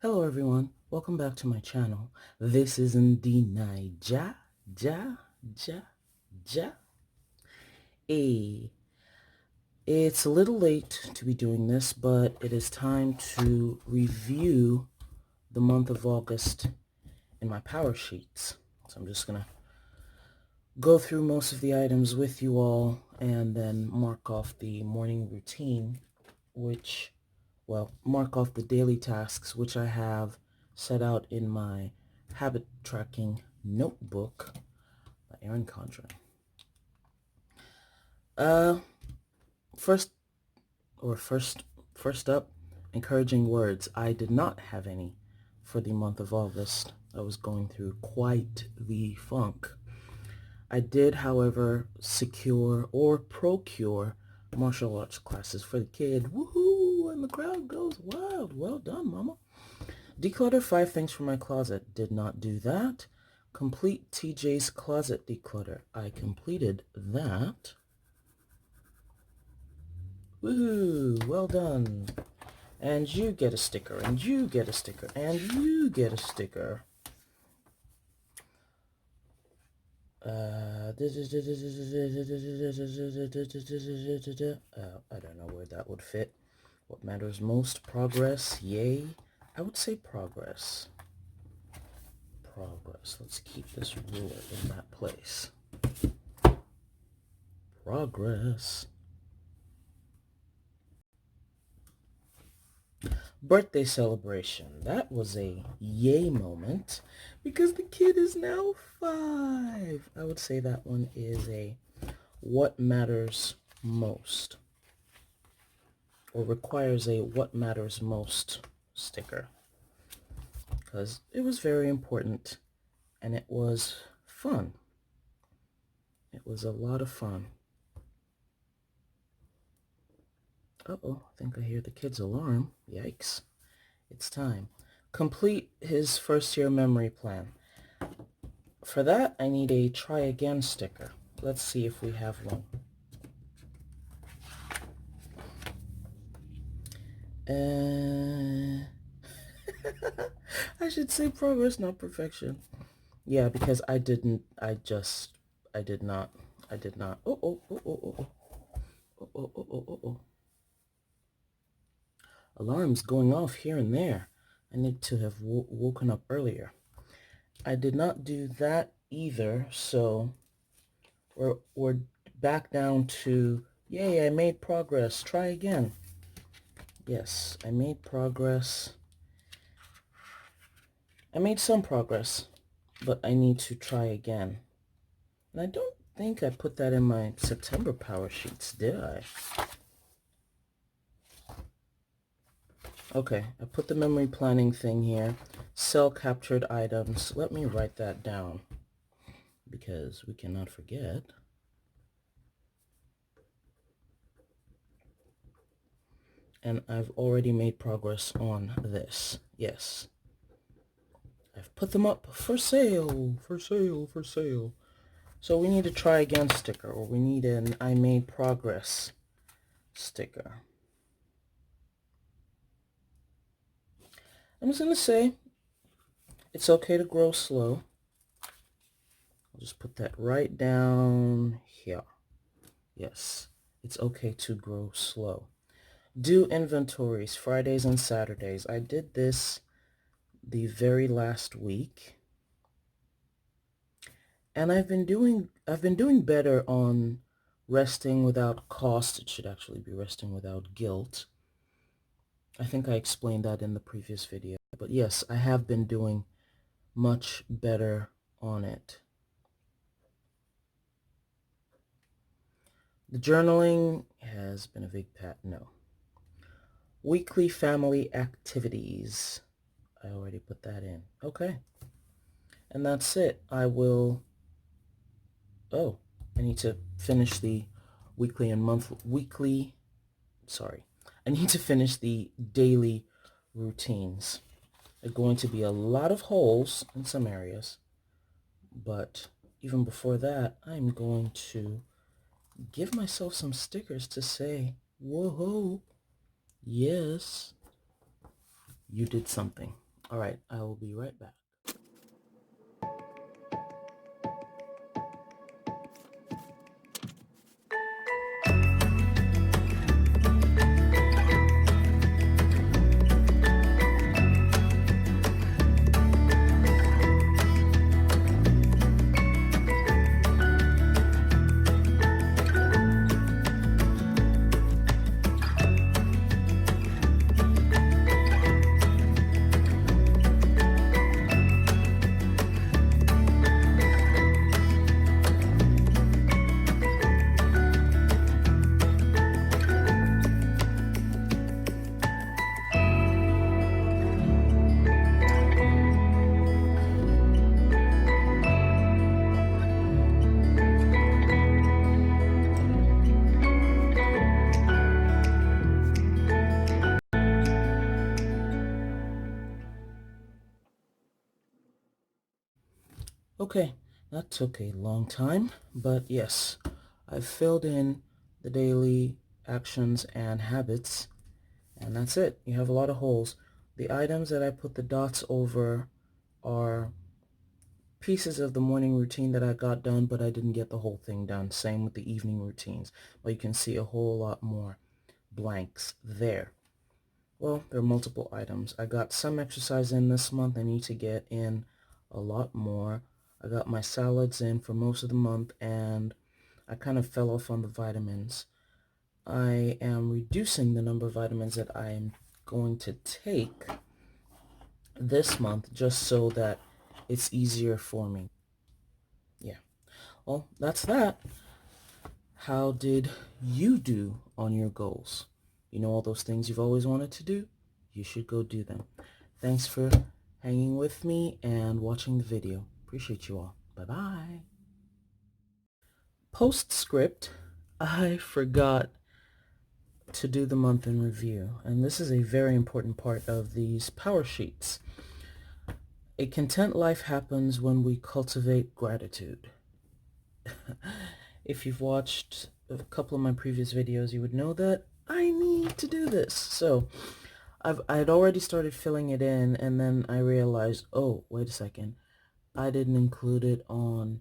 Hello everyone, welcome back to my channel. This is indeed Naija, ja. Hey, it's a little late to be doing this, but it is time to review the month of August in my power sheets. So I'm just gonna go through most of the items with you all and then mark off the morning routine, mark off the daily tasks, which I have set out in my habit tracking notebook by Aaron Condren. Uh, first, or first, first up, encouraging words. I did not have any for the month of August. I was going through quite the funk. I did, however, secure or procure martial arts classes for the kid. Woohoo! And the crowd goes wild. Well done, mama. Declutter 5 things from my closet. Did not do that. Complete TJ's closet declutter. I completed that. Woohoo! Well done. And you get a sticker, and you get a sticker, and you get a sticker. I don't know where that would fit. What matters most? Progress. Yay. I would say progress. Progress. Let's keep this ruler in that place. Progress. Birthday celebration. That was a yay moment because the kid is now 5. I would say that one is a what matters most, or requires a what matters most sticker, because it was very important and it was fun. It was a lot of fun. Uh-oh, I think I hear the kid's alarm. Yikes. It's time. Complete his first year memory plan. For that, I need a try again sticker. Let's see if we have one. I should say progress, not perfection. Yeah, because I did not. Oh. Oh. Alarms going off here and there. I need to have woken up earlier. I did not do that either, so we're back down to, yay, I made progress. Try again. Yes, I made progress. I made some progress, but I need to try again. And I don't think I put that in my September power sheets, did I? Okay, I put the memory planning thing here. Cell captured items. Let me write that down because we cannot forget. And I've already made progress on this. Yes. I've put them up for sale, for sale, for sale. So we need a try again sticker, or we need an I made progress sticker. I'm just going to say it's okay to grow slow. I'll just put that right down here. Yes, it's okay to grow slow. Do inventories Fridays and Saturdays. I did this the very last week. And I've been doing better on resting without cost. It should actually be resting without guilt. I think I explained that in the previous video. But yes, I have been doing much better on it. The journaling has been a big no. Weekly family activities. I already put that in. Okay. And that's it. I need to finish the I need to finish the daily routines. There are going to be a lot of holes in some areas, but even before that, I'm going to give myself some stickers to say, whoa, yes, you did something. All right, I will be right back. Okay, that took a long time, but yes, I've filled in the daily actions and habits, and that's it. You have a lot of holes. The items that I put the dots over are pieces of the morning routine that I got done, but I didn't get the whole thing done. Same with the evening routines, but you can see a whole lot more blanks there. Well, there are multiple items. I got some exercise in this month. I need to get in a lot more. I got my salads in for most of the month, and I kind of fell off on the vitamins. I am reducing the number of vitamins that I'm going to take this month just so that it's easier for me. Yeah. Well, that's that. How did you do on your goals? You know all those things you've always wanted to do? You should go do them. Thanks for hanging with me and watching the video. Appreciate you all. Bye-bye. Postscript, I forgot to do the month in review, and this is a very important part of these power sheets. A content life happens when we cultivate gratitude. If you've watched a couple of my previous videos, you would know that I need to do this. So I had already started filling it in, and then I realized, oh, wait a second, I didn't include it on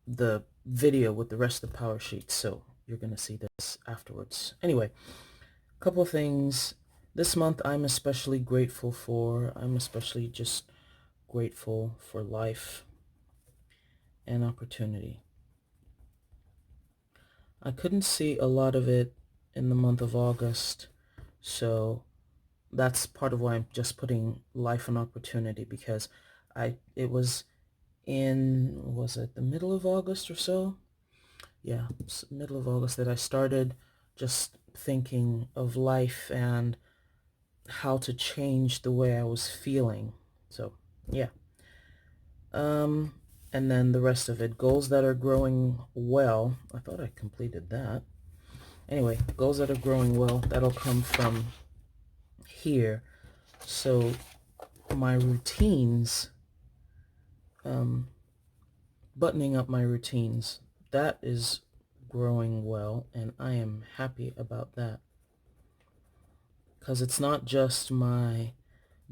the video with the rest of the power sheets, so you're going to see this afterwards. Anyway, a couple of things. This month I'm especially grateful for. I'm especially just grateful for life and opportunity. I couldn't see a lot of it in the month of August, so that's part of why I'm just putting life and opportunity, because it was was it the middle of August or so? Yeah, middle of August that I started just thinking of life and how to change the way I was feeling. So, yeah. Um, and then the rest of it, goals that are growing well. I thought I completed that. Anyway, goals that are growing well, that'll come from here. So my routines, buttoning up my routines, that is growing well, and I am happy about that. Because it's not just my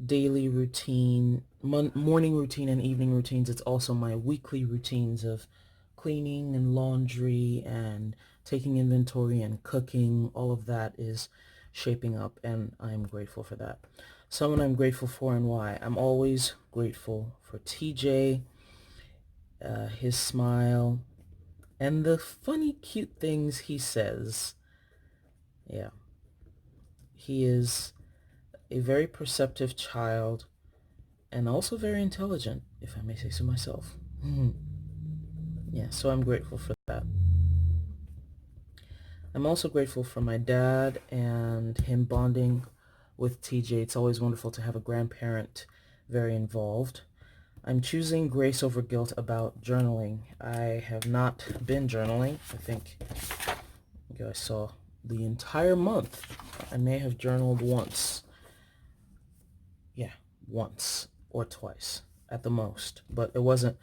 daily routine, morning routine and evening routines, it's also my weekly routines of cleaning and laundry and taking inventory and cooking. All of that is shaping up, and I'm grateful for that. Someone I'm grateful for and why. I'm always grateful for TJ, his smile, and the funny, cute things he says. Yeah, he is a very perceptive child and also very intelligent, if I may say so myself. Yeah, so I'm grateful for that. I'm also grateful for my dad and him bonding with TJ. It's always wonderful to have a grandparent very involved. I'm choosing grace over guilt about journaling. I have not been journaling. I think you guys saw the entire month. I may have journaled once. Yeah, once or twice at the most. But it wasn't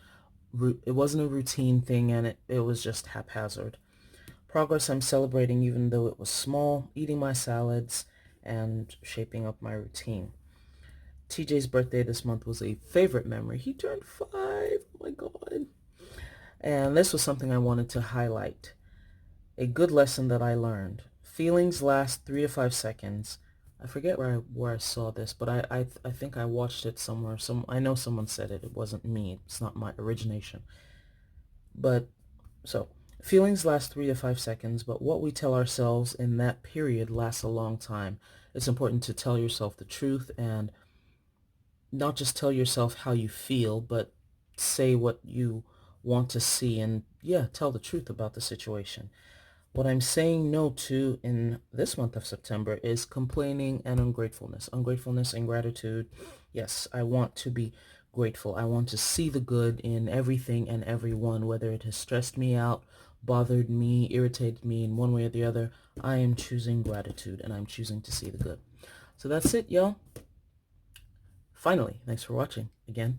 a routine thing, and it was just haphazard. Progress I'm celebrating even though it was small, eating my salads and shaping up my routine. TJ's birthday this month was a favorite memory. He turned 5. Oh my God. And this was something I wanted to highlight. A good lesson that I learned. Feelings last 3 to 5 seconds. I forget where I saw this, but I think I watched it somewhere. I know someone said it. It wasn't me. It's not my origination. But so feelings last 3 to 5 seconds, but what we tell ourselves in that period lasts a long time. It's important to tell yourself the truth and not just tell yourself how you feel, but say what you want to see and, yeah, tell the truth about the situation. What I'm saying no to in this month of September is complaining and ungratefulness. Ungratefulness and gratitude. Yes, I want to be grateful. I want to see the good in everything and everyone, whether it has stressed me out, bothered me, irritated me in one way or the other. I am choosing gratitude and I'm choosing to see the good. So that's it, y'all. Finally, thanks for watching again.